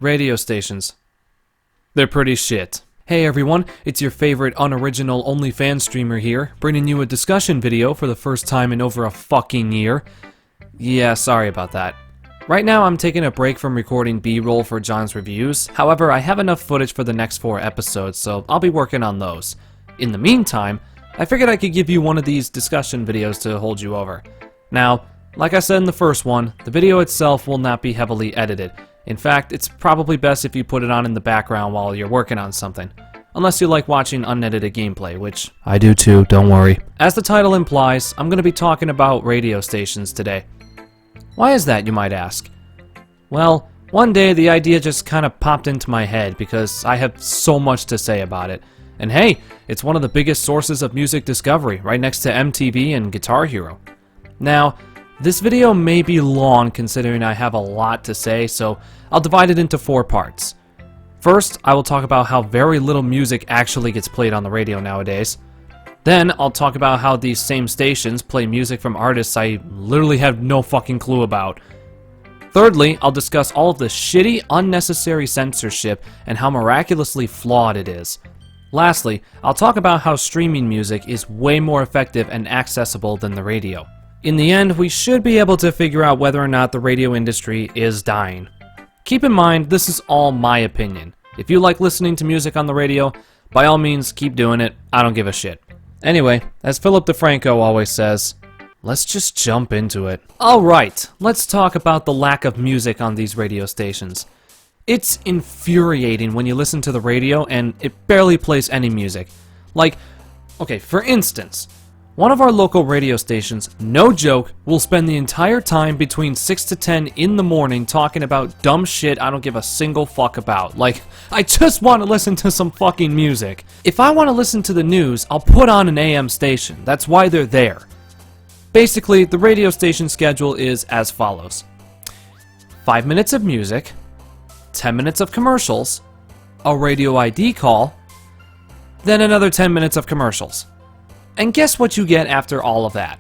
Radio stations. They're pretty shit. Hey everyone, it's your favorite unoriginal OnlyFans streamer here, bringing you a discussion video for the first time in over a fucking year. Yeah, sorry about that. Right now I'm taking a break from recording B-roll for John's reviews, however I have enough footage for the next 4 episodes, so I'll be working on those. In the meantime, I figured I could give you one of these discussion videos to hold you over. Now, like I said in the first one, the video itself will not be heavily edited. In fact, it's probably best if you put it on in the background while you're working on something. Unless you like watching unedited gameplay, which I do too, don't worry. As the title implies, I'm going to be talking about radio stations today. Why is that, you might ask? Well, one day the idea just kind of popped into my head because I have so much to say about it. And hey, it's one of the biggest sources of music discovery, right next to MTV and Guitar Hero. Now, this video may be long considering I have a lot to say, so I'll divide it into 4 parts. First, I will talk about how very little music actually gets played on the radio nowadays. Then, I'll talk about how these same stations play music from artists I literally have no fucking clue about. Thirdly, I'll discuss all of the shitty, unnecessary censorship and how miraculously flawed it is. Lastly, I'll talk about how streaming music is way more effective and accessible than the radio. In the end, we should be able to figure out whether or not the radio industry is dying. Keep in mind, this is all my opinion. If you like listening to music on the radio, by all means, keep doing it. I don't give a shit. Anyway, as Philip DeFranco always says, let's just jump into it. Alright, let's talk about the lack of music on these radio stations. It's infuriating when you listen to the radio and it barely plays any music. Like, okay, for instance, one of our local radio stations, no joke, will spend the entire time between 6 to 10 in the morning talking about dumb shit I don't give a single fuck about. Like, I just want to listen to some fucking music. If I want to listen to the news, I'll put on an AM station. That's why they're there. Basically, the radio station schedule is as follows. 5 minutes of music, 10 minutes of commercials, a radio ID call, then another 10 minutes of commercials. And guess what you get after all of that?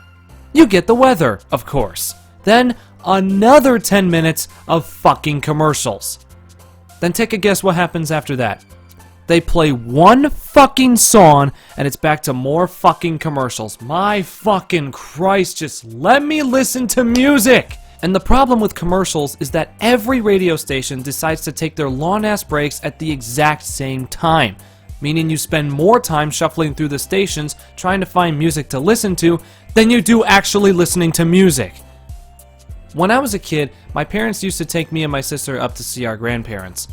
You get the weather, of course. Then another 10 minutes of fucking commercials. Then take a guess what happens after that. They play one fucking song and it's back to more fucking commercials. My fucking Christ, just let me listen to music! And the problem with commercials is that every radio station decides to take their long-ass breaks at the exact same time. Meaning you spend more time shuffling through the stations trying to find music to listen to than you do actually listening to music. When I was a kid, my parents used to take me and my sister up to see our grandparents.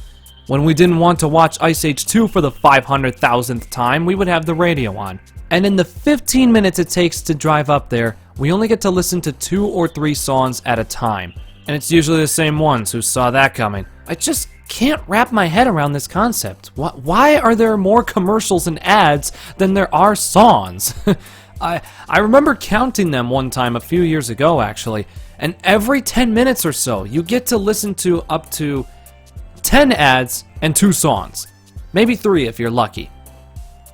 When we didn't want to watch Ice Age 2 for the 500,000th time, we would have the radio on. And in the 15 minutes it takes to drive up there, we only get to listen to 2 or 3 songs at a time. And it's usually the same ones. Who saw that coming? I just can't wrap my head around this concept. Why are there more commercials and ads than there are songs? I remember counting them one time a few years ago actually, and every 10 minutes or so you get to listen to up to 10 ads and 2 songs. Maybe 3 if you're lucky.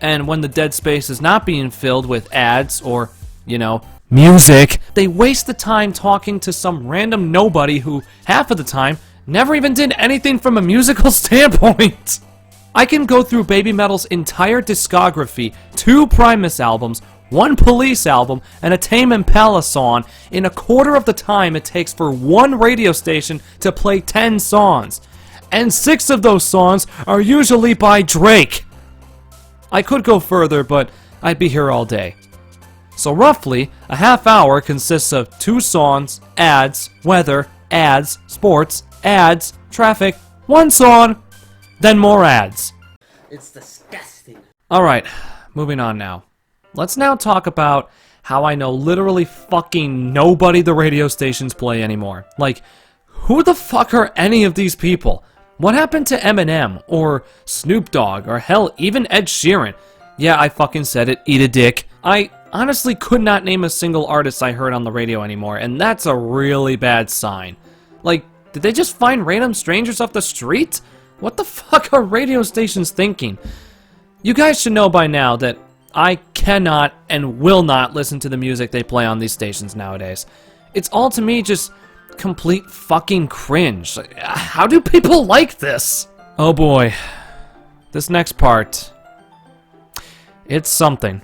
And when the dead space is not being filled with ads or, you know, music, they waste the time talking to some random nobody who, half of the time, never even did anything from a musical standpoint. I can go through Baby Metal's entire discography, 2 Primus albums, 1 Police album, and a Tame Impala song in a quarter of the time it takes for one radio station to play 10 songs. And 6 of those songs are usually by Drake. I could go further, but I'd be here all day. So roughly, a half hour consists of 2 songs, ads, weather, ads, sports, ads, traffic, 1 song, then more ads. It's disgusting. Alright, moving on now. Let's now talk about how I know literally fucking nobody the radio stations play anymore. Like, who the fuck are any of these people? What happened to Eminem, or Snoop Dogg, or hell, even Ed Sheeran? Yeah, I fucking said it, eat a dick. I honestly could not name a single artist I heard on the radio anymore, and that's a really bad sign. Like, did they just find random strangers off the street? What the fuck are radio stations thinking? You guys should know by now that I cannot and will not listen to the music they play on these stations nowadays. It's all to me just complete fucking cringe. How do people like this? Oh boy. This next part. It's something.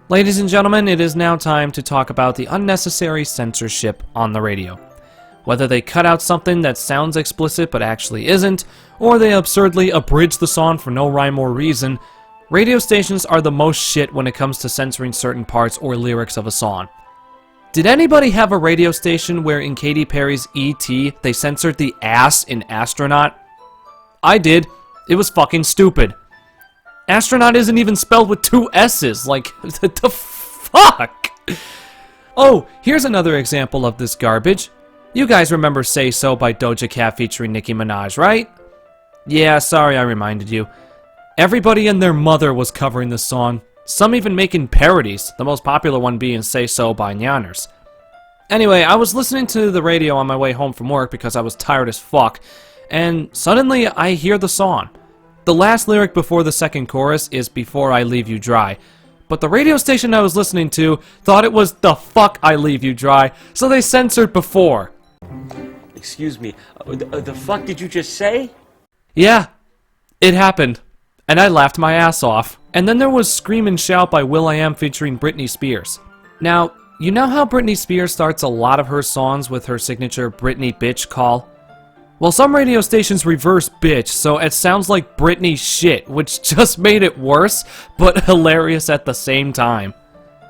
Ladies and gentlemen, it is now time to talk about the unnecessary censorship on the radio. Whether they cut out something that sounds explicit but actually isn't, or they absurdly abridge the song for no rhyme or reason, radio stations are the most shit when it comes to censoring certain parts or lyrics of a song. Did anybody have a radio station where in Katy Perry's E.T. they censored the ass in astronaut? I did. It was fucking stupid. Astronaut isn't even spelled with 2 S's. Like, the fuck? Oh, here's another example of this garbage. You guys remember Say So by Doja Cat featuring Nicki Minaj, right? Yeah, sorry I reminded you. Everybody and their mother was covering this song. Some even making parodies, the most popular one being Say So by Nyanners. Anyway, I was listening to the radio on my way home from work because I was tired as fuck, and suddenly I hear the song. The last lyric before the second chorus is Before I Leave You Dry, but the radio station I was listening to thought it was The Fuck I Leave You Dry, so they censored before. Excuse me, the fuck did you just say? Yeah, it happened, and I laughed my ass off. And then there was Scream and Shout by will.i.am featuring Britney Spears. Now, you know how Britney Spears starts a lot of her songs with her signature Britney bitch call? Well, some radio stations reverse bitch, so it sounds like Britney shit, which just made it worse, but hilarious at the same time.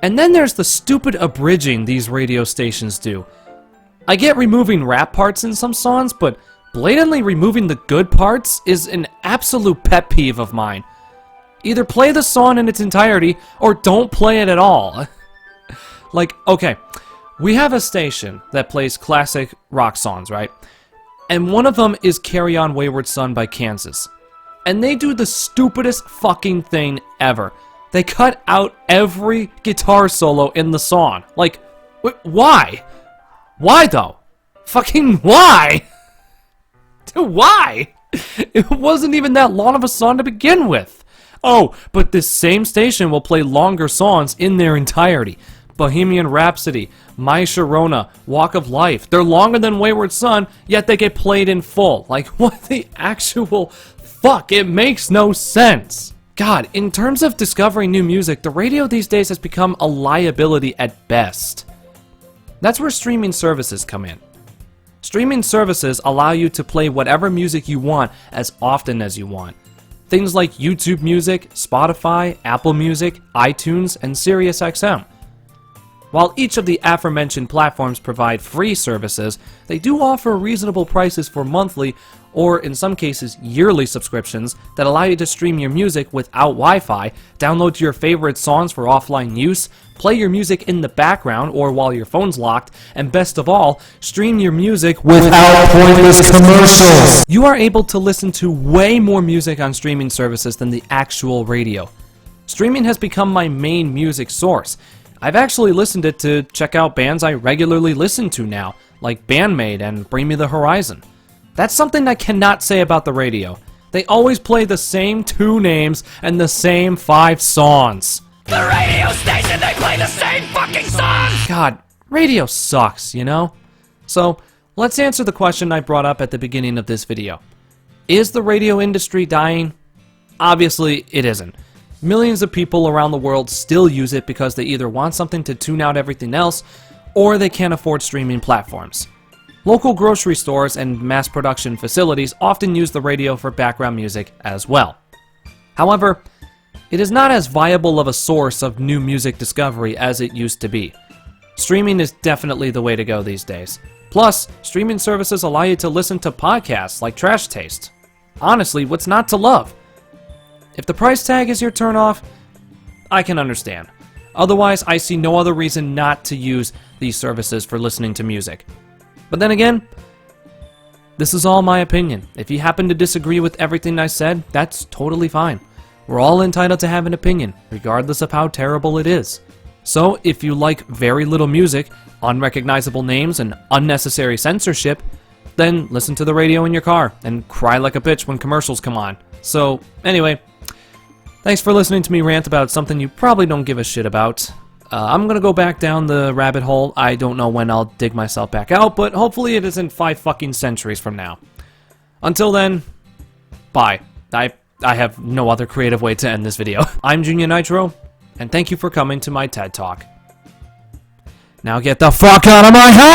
And then there's the stupid abridging these radio stations do. I get removing rap parts in some songs, but blatantly removing the good parts is an absolute pet peeve of mine. Either play the song in its entirety, or don't play it at all. Like, okay, we have a station that plays classic rock songs, right? And one of them is Carry On Wayward Son by Kansas. And they do the stupidest fucking thing ever. They cut out every guitar solo in the song. Like, why? Why though? Fucking why? Why? It wasn't even that long of a song to begin with. Oh, but this same station will play longer songs in their entirety. Bohemian Rhapsody, My Sharona, Walk of Life. They're longer than Wayward Son, yet they get played in full. Like, what the actual fuck? It makes no sense. God, in terms of discovering new music, the radio these days has become a liability at best. That's where streaming services come in. Streaming services allow you to play whatever music you want as often as you want. Things like YouTube Music, Spotify, Apple Music, iTunes, and SiriusXM. While each of the aforementioned platforms provide free services, they do offer reasonable prices for monthly, or in some cases yearly subscriptions that allow you to stream your music without Wi-Fi, download your favorite songs for offline use, play your music in the background or while your phone's locked, and best of all, stream your music without pointless commercials. You are able to listen to way more music on streaming services than the actual radio. Streaming has become my main music source. I've actually listened it to check out bands I regularly listen to now, like Bandmate and Bring Me the Horizon. That's something I cannot say about the radio. They always play the same 2 names and the same 5 songs. The radio station, they play the same fucking songs! God, radio sucks, you know? So, let's answer the question I brought up at the beginning of this video. Is the radio industry dying? Obviously, it isn't. Millions of people around the world still use it because they either want something to tune out everything else, or they can't afford streaming platforms. Local grocery stores and mass production facilities often use the radio for background music as well. However, it is not as viable of a source of new music discovery as it used to be. Streaming is definitely the way to go these days. Plus, streaming services allow you to listen to podcasts like Trash Taste. Honestly, what's not to love? If the price tag is your turnoff, I can understand. Otherwise, I see no other reason not to use these services for listening to music. But then again, this is all my opinion. If you happen to disagree with everything I said, that's totally fine. We're all entitled to have an opinion, regardless of how terrible it is. So, if you like very little music, unrecognizable names, and unnecessary censorship, then listen to the radio in your car and cry like a bitch when commercials come on. So, anyway, thanks for listening to me rant about something you probably don't give a shit about. I'm gonna go back down the rabbit hole. I don't know when I'll dig myself back out, but hopefully it isn't 5 fucking centuries from now. Until then, bye. I have no other creative way to end this video. I'm Junior Nitro, and thank you for coming to my TED Talk. Now get the fuck out of my house!